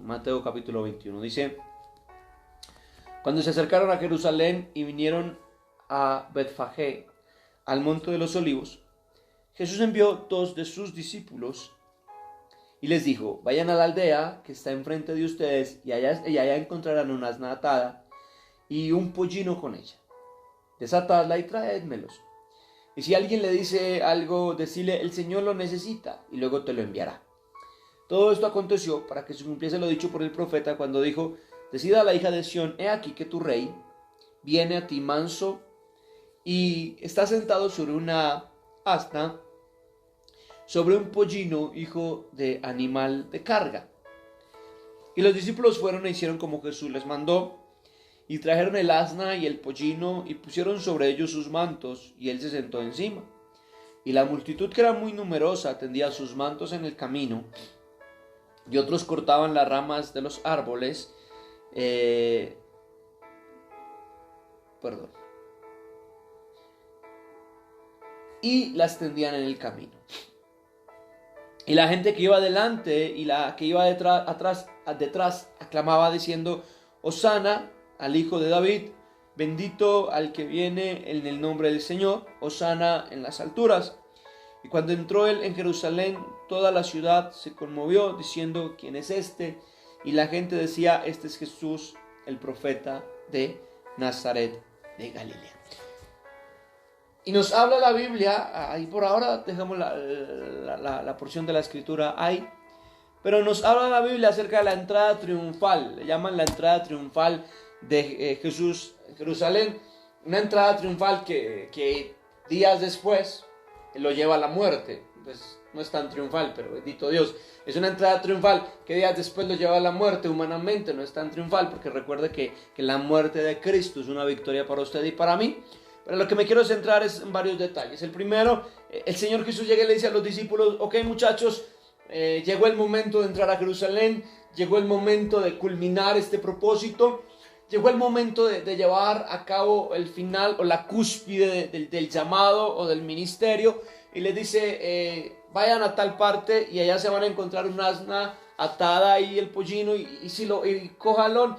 Mateo capítulo 21. Dice: cuando se acercaron a Jerusalén y vinieron a Betfagé, al monte de los olivos, Jesús envió 2 de sus discípulos y les dijo: vayan a la aldea que está enfrente de ustedes y allá encontrarán una asna atada y un pollino con ella. Desatadla y traédmelos. Y si alguien le dice algo, decile: el Señor lo necesita, y luego te lo enviará. Todo esto aconteció para que se cumpliese lo dicho por el profeta cuando dijo: decida a la hija de Sión, he aquí que tu rey viene a ti manso y está sentado sobre una asna, sobre un pollino, hijo de animal de carga. Y los discípulos fueron e hicieron como Jesús les mandó, y trajeron el asna y el pollino, y pusieron sobre ellos sus mantos, y él se sentó encima. Y la multitud, que era muy numerosa, tendía sus mantos en el camino, y otros cortaban las ramas de los árboles, y las tendían en el camino. Y la gente que iba delante y la que iba detrás aclamaba diciendo: Hosana al Hijo de David, bendito al que viene en el nombre del Señor, Hosana en las alturas. Y cuando entró él en Jerusalén, toda la ciudad se conmovió diciendo: ¿quién es este? Y la gente decía: este es Jesús, el profeta de Nazaret de Galilea. Y nos habla la Biblia, ahí por ahora dejamos la porción de la escritura ahí, pero nos habla la Biblia acerca de la entrada triunfal. Le llaman la entrada triunfal de Jesús en Jerusalén, una entrada triunfal que días después lo lleva a la muerte. Pues no es tan triunfal, pero bendito Dios, es una entrada triunfal que días después lo lleva a la muerte. Humanamente no es tan triunfal, porque recuerde que la muerte de Cristo es una victoria para usted y para mí. Pero lo que me quiero centrar es en varios detalles. El primero, el Señor Jesús llega y le dice a los discípulos: ok, muchachos, llegó el momento de entrar a Jerusalén, llegó el momento de culminar este propósito, llegó el momento de llevar a cabo el final o la cúspide del llamado o del ministerio, y les dice: vayan a tal parte y allá se van a encontrar un asna atada y el pollino, y cójanlo.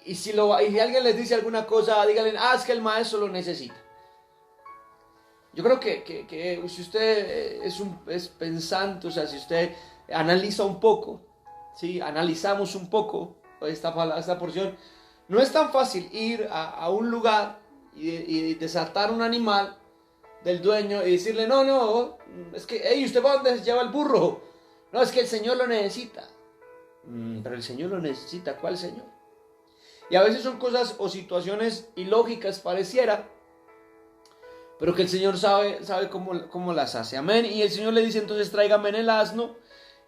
Y si alguien les dice alguna cosa, díganle: es que el maestro lo necesita. Yo creo que si usted es pensante, o sea, si usted analiza un poco, ¿sí? Analizamos un poco esta porción, no es tan fácil ir a un lugar y desatar un animal del dueño y decirle: no, es que, ¿usted para dónde lleva el burro? No, es que el Señor lo necesita. Pero el Señor lo necesita, ¿cuál Señor? Y a veces son cosas o situaciones ilógicas, pareciera, pero que el Señor sabe cómo las hace. Amén. Y el Señor le dice: entonces tráigame en el asno.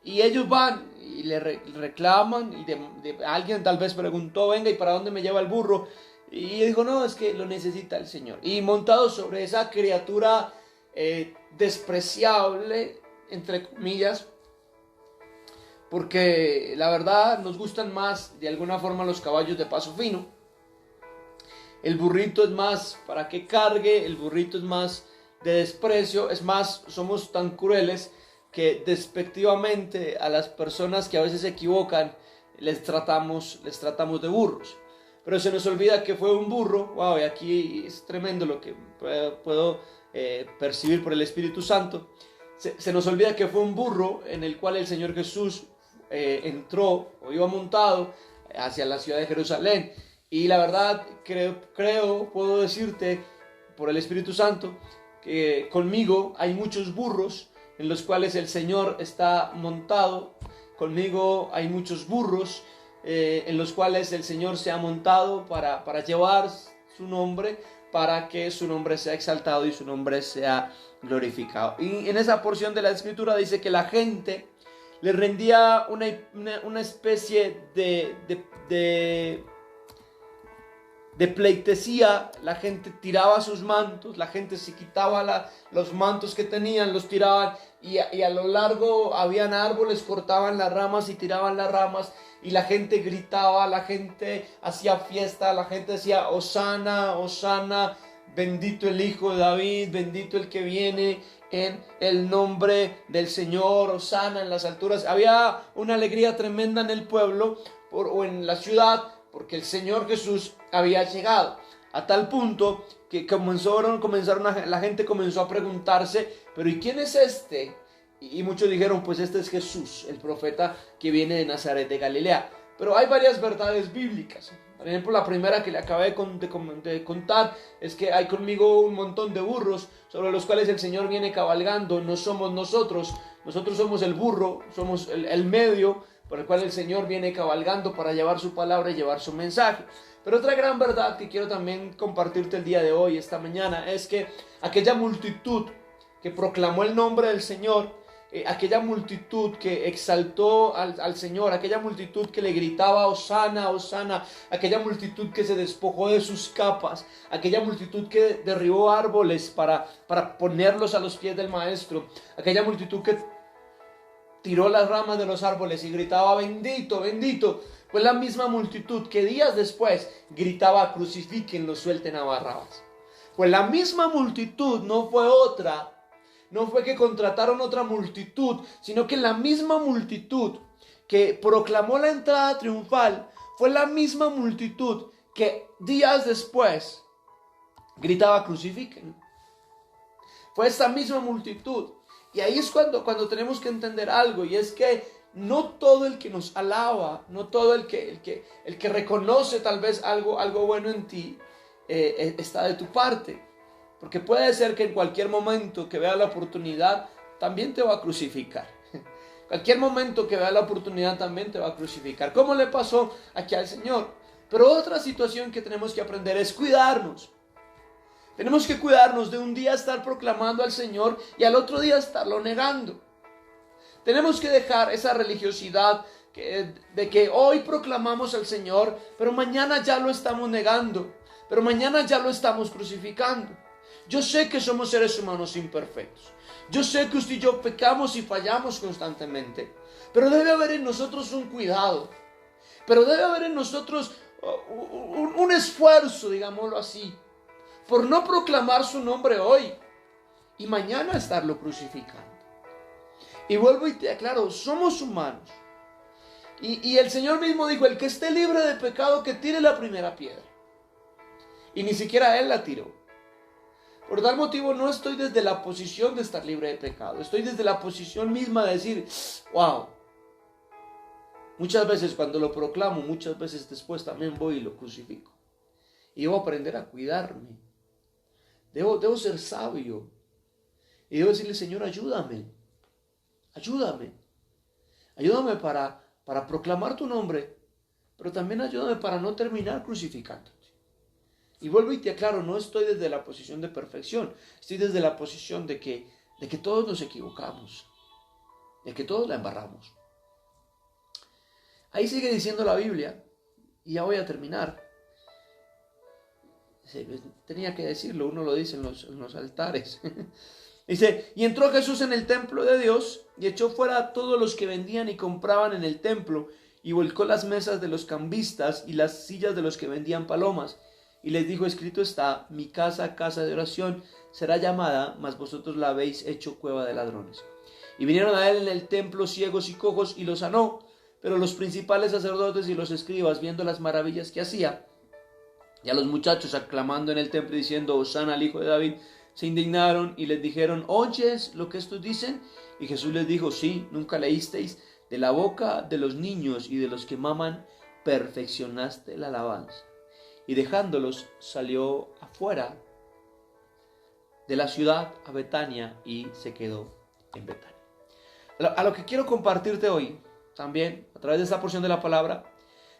Y ellos van y le reclaman. Y alguien tal vez preguntó: venga, ¿y para dónde me lleva el burro? Y dijo: no, es que lo necesita el Señor. Y montado sobre esa criatura despreciable, entre comillas, porque la verdad nos gustan más de alguna forma los caballos de paso fino. El burrito es más para que cargue, el burrito es más de desprecio. Es más, somos tan crueles que despectivamente a las personas que a veces se equivocan les tratamos de burros. Pero se nos olvida que fue un burro. Wow, y aquí es tremendo lo que puedo percibir por el Espíritu Santo. Se nos olvida que fue un burro en el cual el Señor Jesús entró o iba montado hacia la ciudad de Jerusalén. Y la verdad puedo decirte por el Espíritu Santo que conmigo hay muchos burros en los cuales el Señor está montado. Conmigo hay muchos burros en los cuales el Señor se ha montado para llevar su nombre, para que su nombre sea exaltado y su nombre sea glorificado. Y en esa porción de la Escritura dice que la gente le rendía una especie de pleitesía. La gente tiraba sus mantos, la gente se quitaba los mantos que tenían, los tiraban, y a lo largo habían árboles, cortaban las ramas y tiraban las ramas, y la gente gritaba, la gente hacía fiesta, la gente decía: Hosana, Hosana, bendito el Hijo de David, bendito el que viene en el nombre del Señor, Hosana en las alturas. Había una alegría tremenda en el pueblo o en la ciudad, porque el Señor Jesús había llegado. A tal punto que la gente comenzó a preguntarse, pero ¿y quién es este? Y muchos dijeron, pues este es Jesús, el profeta que viene de Nazaret de Galilea. Pero hay varias verdades bíblicas. Por ejemplo, la primera que le acabé de contar es que hay conmigo un montón de burros sobre los cuales el Señor viene cabalgando. No somos nosotros somos el burro, somos el medio por el cual el Señor viene cabalgando para llevar su palabra y llevar su mensaje. Pero otra gran verdad que quiero también compartirte el día de hoy, esta mañana, es que aquella multitud que proclamó el nombre del Señor, aquella multitud que exaltó al Señor, aquella multitud que le gritaba Hosana, Hosana, aquella multitud que se despojó de sus capas, aquella multitud que derribó árboles para ponerlos a los pies del Maestro, aquella multitud que tiró las ramas de los árboles y gritaba bendito, bendito, fue la misma multitud que días después gritaba crucifíquenlo, suelten a Barrabás. Pues la misma multitud, no fue otra. No fue que contrataron otra multitud, sino que la misma multitud que proclamó la entrada triunfal fue la misma multitud que días después gritaba crucifiquen. Fue esta misma multitud. Y ahí es cuando tenemos que entender algo, y es que no todo el que nos alaba, no todo el que reconoce tal vez algo bueno en ti, está de tu parte. Porque puede ser que en cualquier momento que vea la oportunidad, también te va a crucificar. Cualquier momento que vea la oportunidad, también te va a crucificar. Como le pasó aquí al Señor. Pero otra situación que tenemos que aprender es cuidarnos. Tenemos que cuidarnos de un día estar proclamando al Señor y al otro día estarlo negando. Tenemos que dejar esa religiosidad de que hoy proclamamos al Señor, pero mañana ya lo estamos negando. Pero mañana ya lo estamos crucificando. Yo sé que somos seres humanos imperfectos. Yo sé que usted y yo pecamos y fallamos constantemente. Pero debe haber en nosotros un cuidado. Pero debe haber en nosotros un esfuerzo, digámoslo así, por no proclamar su nombre hoy y mañana estarlo crucificando. Y vuelvo y te aclaro, somos humanos. Y el Señor mismo dijo, el que esté libre de pecado, que tire la primera piedra. Y ni siquiera Él la tiró. Por tal motivo no estoy desde la posición de estar libre de pecado. Estoy desde la posición misma de decir, wow. Muchas veces cuando lo proclamo, muchas veces después también voy y lo crucifico. Y debo aprender a cuidarme. Debo ser sabio. Y debo decirle, Señor, ayúdame. Ayúdame. Ayúdame para proclamar tu nombre. Pero también ayúdame para no terminar crucificándote. Y vuelvo y te aclaro, no estoy desde la posición de perfección. Estoy desde la posición de que todos nos equivocamos. De que todos la embarramos. Ahí sigue diciendo la Biblia. Y ya voy a terminar. Tenía que decirlo, uno lo dice en los altares. Dice, y entró Jesús en el templo de Dios y echó fuera a todos los que vendían y compraban en el templo y volcó las mesas de los cambistas y las sillas de los que vendían palomas. Y les dijo, escrito está, mi casa, casa de oración, será llamada, mas vosotros la habéis hecho cueva de ladrones. Y vinieron a él en el templo ciegos y cojos y los sanó. Pero los principales sacerdotes y los escribas, viendo las maravillas que hacía, y a los muchachos aclamando en el templo diciendo, Hosana al Hijo de David, se indignaron y les dijeron, ¿oyes lo que estos dicen? Y Jesús les dijo, sí, nunca leísteis, de la boca de los niños y de los que maman, perfeccionaste la alabanza. Y dejándolos, salió afuera de la ciudad a Betania y se quedó en Betania. A lo que quiero compartirte hoy, también, a través de esta porción de la palabra,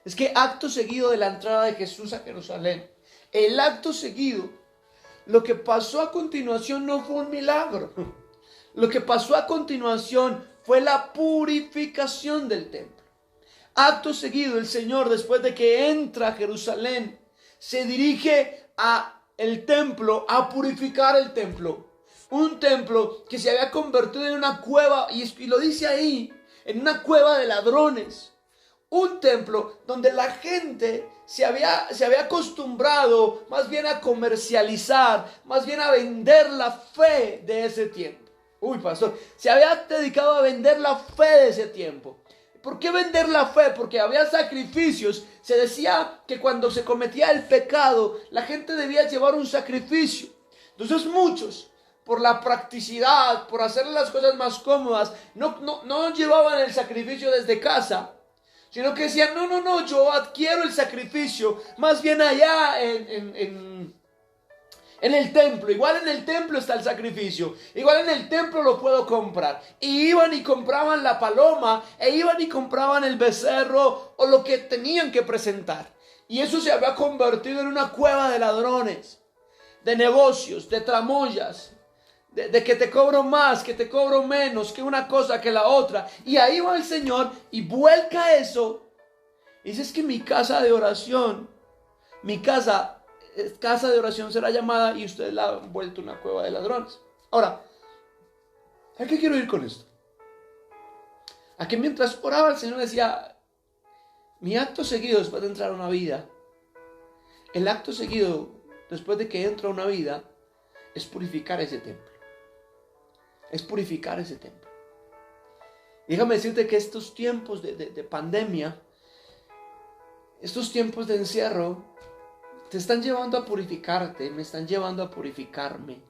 es que acto seguido de la entrada de Jesús a Jerusalén, el acto seguido, lo que pasó a continuación no fue un milagro. Lo que pasó a continuación fue la purificación del templo. Acto seguido, el Señor, después de que entra a Jerusalén, se dirige a el templo, a purificar el templo. Un templo que se había convertido en una cueva, y lo dice ahí, en una cueva de ladrones. Un templo donde la gente se había acostumbrado más bien a comercializar, más bien a vender la fe de ese tiempo. Uy, pastor, se había dedicado a vender la fe de ese tiempo. ¿Por qué vender la fe? Porque había sacrificios. Se decía que cuando se cometía el pecado, la gente debía llevar un sacrificio. Entonces muchos, por la practicidad, por hacer las cosas más cómodas, no llevaban el sacrificio desde casa, sino que decían, no, yo adquiero el sacrificio más bien allá en el templo. Igual en el templo está el sacrificio, igual en el templo lo puedo comprar. Y iban y compraban la paloma, e iban y compraban el becerro o lo que tenían que presentar. Y eso se había convertido en una cueva de ladrones, de negocios, de tramoyas, de que te cobro más, que te cobro menos, que una cosa que la otra. Y ahí va el Señor y vuelca eso. Y dice, es que mi casa de oración, mi casa de oración será llamada, y ustedes la han vuelto una cueva de ladrones. Ahora, ¿a qué quiero ir con esto? A que mientras oraba el Señor decía, mi acto seguido después de entrar a una vida, el acto seguido después de que entro a una vida, es purificar ese templo. Es purificar ese templo. Déjame decirte que estos tiempos de pandemia, estos tiempos de encierro, te están llevando a purificarte, me están llevando a purificarme.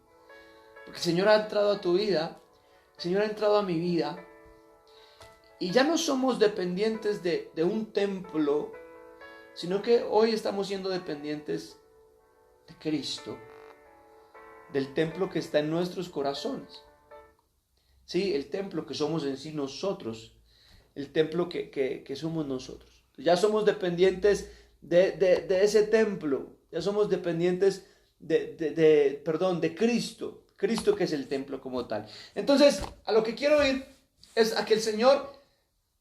Porque el Señor ha entrado a tu vida, el Señor ha entrado a mi vida. Y ya no somos dependientes de un templo, sino que hoy estamos siendo dependientes de Cristo, del templo que está en nuestros corazones. Sí, el templo que somos en sí nosotros, el templo que somos nosotros. Ya somos dependientes de ese templo, ya somos dependientes de Cristo, Cristo que es el templo como tal. Entonces, a lo que quiero ir es a que el Señor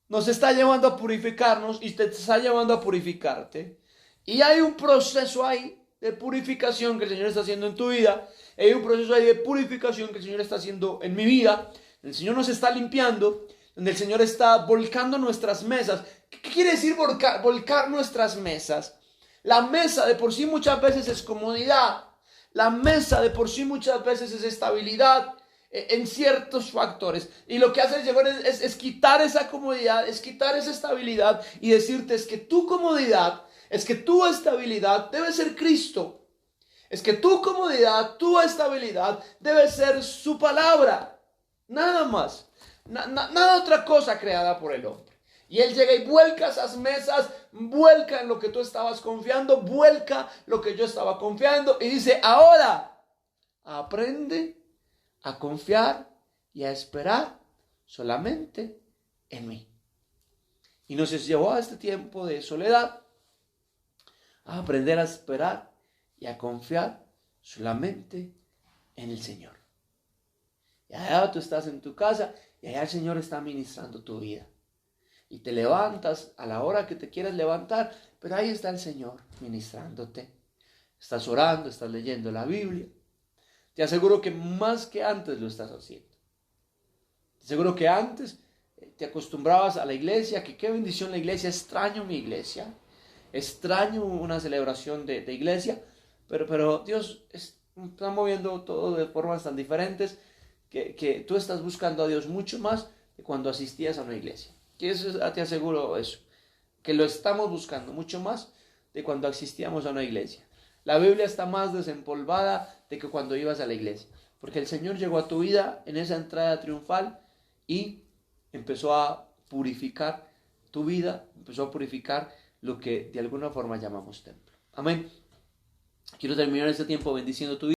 nos está llevando a purificarnos y te está llevando a purificarte. Y hay un proceso ahí de purificación que el Señor está haciendo en tu vida. Hay un proceso ahí de purificación que el Señor está haciendo en mi vida. El Señor nos está limpiando, donde el Señor está volcando nuestras mesas. ¿Qué quiere decir volcar nuestras mesas? La mesa de por sí muchas veces es comodidad. La mesa de por sí muchas veces es estabilidad en ciertos factores. Y lo que hace el Señor es quitar esa comodidad, es quitar esa estabilidad y decirte es que tu comodidad, es que tu estabilidad debe ser Cristo. Es que tu comodidad, tu estabilidad debe ser su palabra. Nada más, nada otra cosa creada por el hombre. Y Él llega y vuelca esas mesas, vuelca en lo que tú estabas confiando, vuelca lo que yo estaba confiando y dice, ahora aprende a confiar y a esperar solamente en mí. Y nos llevó a este tiempo de soledad a aprender a esperar y a confiar solamente en el Señor. Y allá tú estás en tu casa y allá el Señor está ministrando tu vida. Y te levantas a la hora que te quieras levantar, pero ahí está el Señor ministrándote. Estás orando, estás leyendo la Biblia. Te aseguro que más que antes lo estás haciendo. Te aseguro que antes te acostumbrabas a la iglesia, que qué bendición la iglesia, extraño mi iglesia, extraño una celebración de iglesia, pero Dios está moviendo todo de formas tan diferentes que tú estás buscando a Dios mucho más que cuando asistías a una iglesia. Que eso, te aseguro eso, que lo estamos buscando mucho más de cuando asistíamos a una iglesia. La Biblia está más desempolvada de que cuando ibas a la iglesia, porque el Señor llegó a tu vida en esa entrada triunfal y empezó a purificar tu vida, empezó a purificar lo que de alguna forma llamamos templo. Amén. Quiero terminar este tiempo bendiciendo tu vida.